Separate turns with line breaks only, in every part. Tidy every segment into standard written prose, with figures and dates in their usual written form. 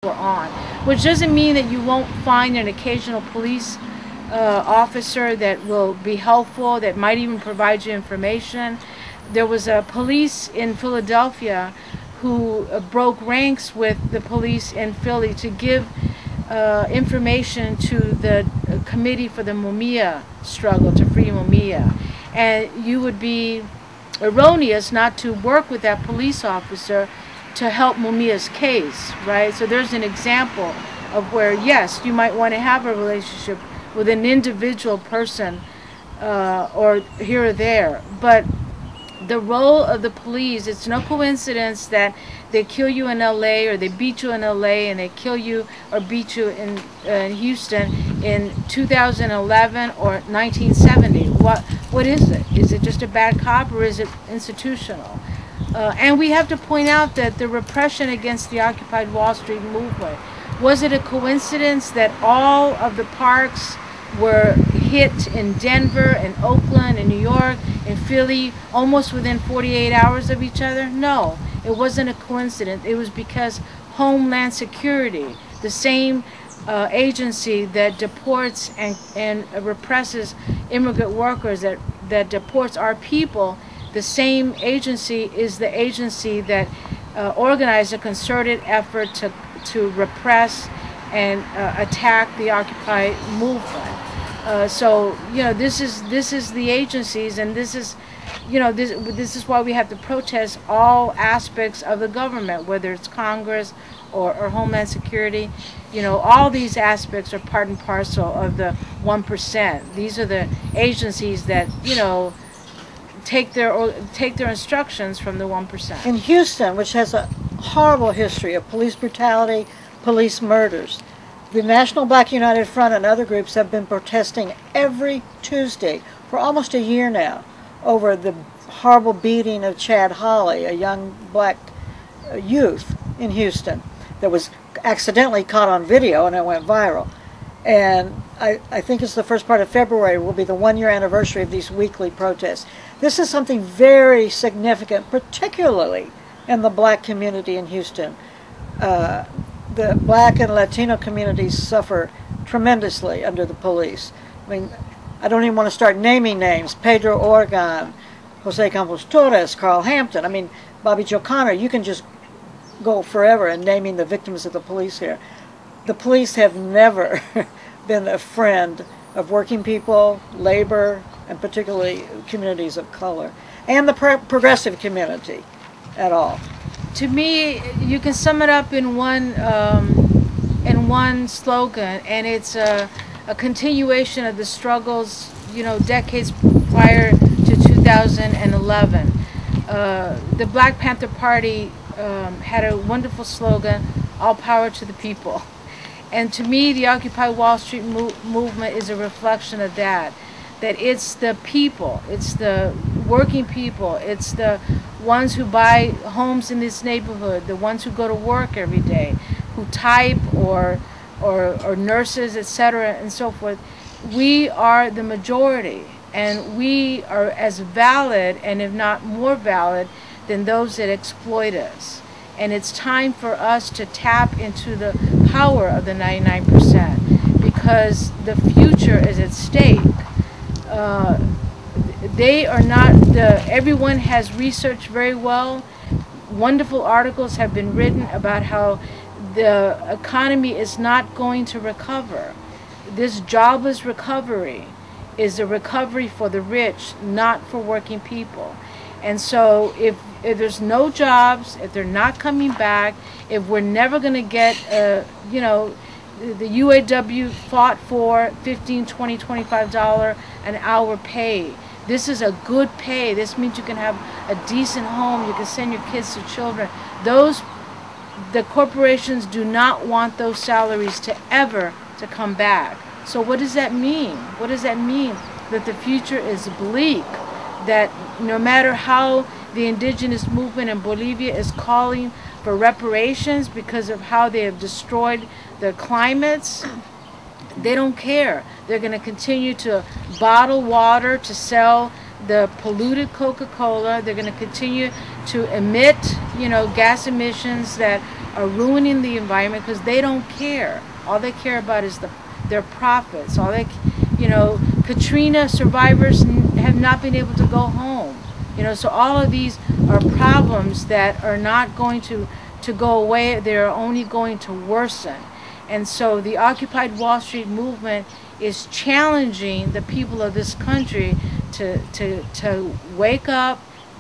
were on, which doesn't mean that you won't find an occasional police officer that will be helpful, that might even provide you information. There was a police in Philadelphia who broke ranks with the police in Philly to give information to the committee for the Mumia struggle, to free Mumia. And you would be erroneous not to work with that police officer to help Mumia's case, right? So there's an example of where, yes, you might want to have a relationship with an individual person or here or there, but the role of the police, it's no coincidence that they kill you in LA or they beat you in LA and they kill you or beat you in Houston in 2011 or 1970. What is it? Is it just a bad cop or is it institutional? And we have to point out that the repression against the Occupy Wall Street movement, was it a coincidence that all of the parks were hit in Denver and Oakland and New York and Philly almost within 48 hours of each other? No, it wasn't a coincidence. It was because Homeland Security, the same agency that deports and represses immigrant workers, that deports our people, the same agency is the agency that organized a concerted effort to repress and attack the Occupy movement. So this is the agencies, and this is this is why we have to protest all aspects of the government, whether it's Congress or Homeland Security. All these aspects are part and parcel of the 1%. These are the agencies that take their instructions from the 1%.
In Houston, which has a horrible history of police brutality, police murders, the National Black United Front and other groups have been protesting every Tuesday for almost a year now over the horrible beating of Chad Hawley, a young black youth in Houston that was accidentally caught on video and it went viral. And I think it's the first part of February will be the 1-year anniversary of these weekly protests. This is something very significant, particularly in the black community in Houston. The black and Latino communities suffer tremendously under the police. I mean, I don't even want to start naming names. Pedro Organ, Jose Campos Torres, Carl Hampton. I mean, Bobby Joe Connor. You can just go forever in naming the victims of the police here. The police have never been a friend of working people, labor, and particularly communities of color, and the progressive community at all.
To me, you can sum it up in one slogan, and it's a continuation of the struggles, decades prior to 2011. The Black Panther Party had a wonderful slogan, "All power to the people." And to me, the Occupy Wall Street movement is a reflection of that it's the people, it's the working people, it's the ones who buy homes in this neighborhood, the ones who go to work every day, who type or nurses, etc., and so forth. We are the majority, and we are as valid, and if not more valid, than those that exploit us. And it's time for us to tap into the power of the 99%, because the future is at stake. They are not everyone has researched very well. Wonderful articles have been written about how the economy is not going to recover. This jobless recovery is a recovery for the rich, not for working people. And so if there's no jobs, if they're not coming back, if we're never going to get, the UAW fought for $15, $20, $25 an hour pay. This is a good pay. This means you can have a decent home. You can send your kids to children. The corporations do not want those salaries to come back. So what does that mean? What does that mean? That the future is bleak. That no matter how the indigenous movement in Bolivia is calling for reparations because of how they have destroyed their climates, they don't care. They're going to continue to bottle water to sell the polluted Coca-Cola. They're going to continue to emit, gas emissions that are ruining the environment because they don't care. All they care about is their profits. All they, Katrina survivors have not been able to go home. So all of these are problems that are not going to go away. They're only going to worsen. And so the Occupy Wall Street movement is challenging the people of this country to wake up,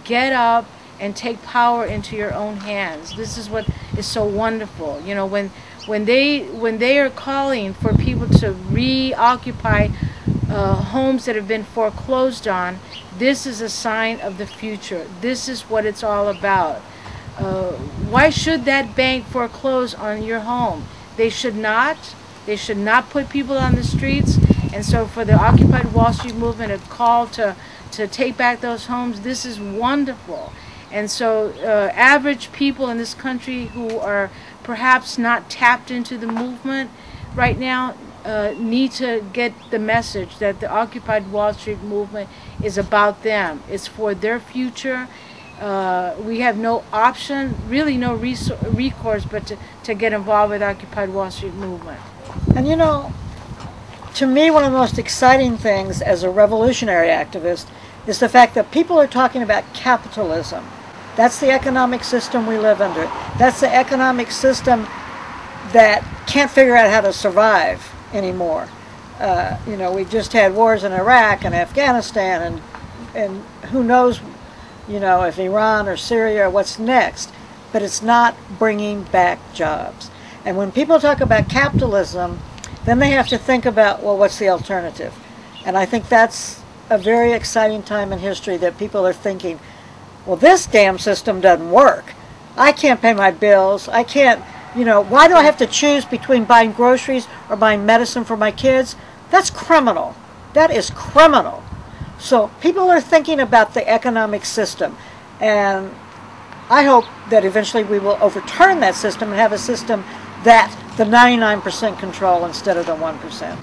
get up, and take power into your own hands. This is what is so wonderful. When they are calling for people to reoccupy homes that have been foreclosed on, this is a sign of the future. This is what it's all about. Why should that bank foreclose on your home? They should not. They should not put people on the streets. And so for the Occupy Wall Street movement, a call to take back those homes, this is wonderful. And so average people in this country who are perhaps not tapped into the movement right now need to get the message that the Occupied Wall Street movement is about them. It's for their future. We have no option, really no recourse, but to get involved with the Occupied Wall Street movement.
And to me, one of the most exciting things as a revolutionary activist is the fact that people are talking about capitalism. That's the economic system we live under. That's the economic system that can't figure out how to survive anymore. We just had wars in Iraq and Afghanistan, and who knows, if Iran or Syria or what's next. But it's not bringing back jobs. And when people talk about capitalism, then they have to think about, well, what's the alternative? And I think that's a very exciting time in history that people are thinking, well, this damn system doesn't work. I can't pay my bills. I can't, why do I have to choose between buying groceries or buying medicine for my kids? That's criminal. That is criminal. So people are thinking about the economic system. And I hope that eventually we will overturn that system and have a system that the 99% control instead of the 1%.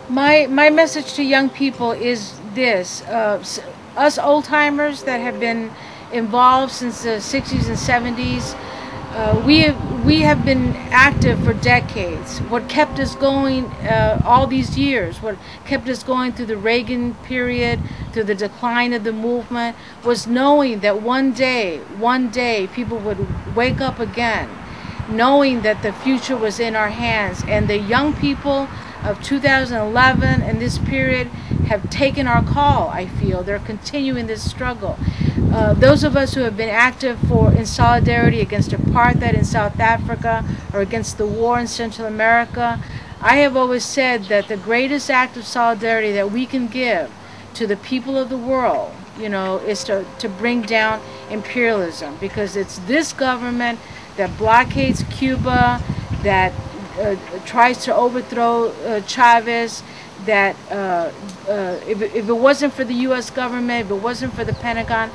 My message to young people is this. Us old-timers that have been involved since the 60s and 70s, we have been active for decades. What kept us going all these years, what kept us going through the Reagan period, through the decline of the movement, was knowing that one day people would wake up again, knowing that the future was in our hands. And the young people of 2011 and this period have taken our call, I feel. They're continuing this struggle. Those of us who have been active in solidarity against apartheid in South Africa or against the war in Central America, I have always said that the greatest act of solidarity that we can give to the people of the world, is to bring down imperialism, because it's this government that blockades Cuba, that tries to overthrow Chavez, that if it wasn't for the U.S. government, if it wasn't for the Pentagon,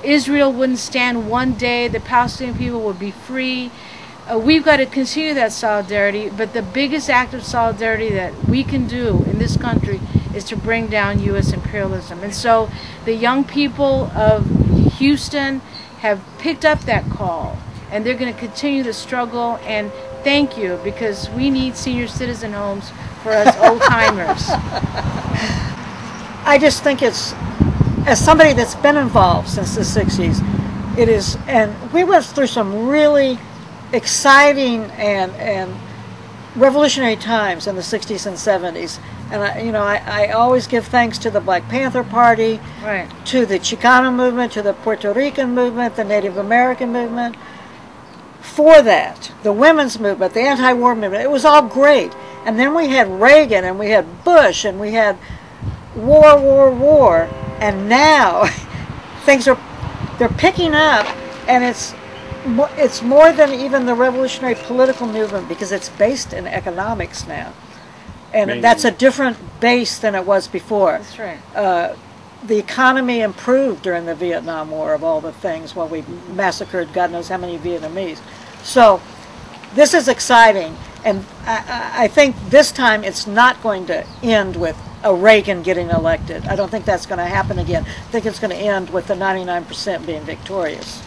Israel wouldn't stand one day, the Palestinian people would be free. We've got to continue that solidarity, but the biggest act of solidarity that we can do in this country is to bring down U.S. imperialism. And so the young people of Houston have picked up that call, and they're going to continue the struggle. And thank you, because we need senior citizen homes for us old-timers.
I just think it's, as somebody that's been involved since the 60s, it is, and we went through some really exciting and revolutionary times in the 60s and 70s. And I always give thanks to the Black Panther Party,
right,
to the Chicano movement, to the Puerto Rican movement, the Native American movement. For that, the women's movement, the anti-war movement, it was all great. And then we had Reagan, and we had Bush, and we had war. And now they're picking up, and it's more than even the revolutionary political movement, because it's based in economics now. And
Amazing.
That's a different base than it was before.
That's right.
The economy improved during the Vietnam War, of all the things, while we massacred God knows how many Vietnamese. So this is exciting, and I think this time it's not going to end with a Reagan getting elected. I don't think that's going to happen again. I think it's going to end with the 99% being victorious.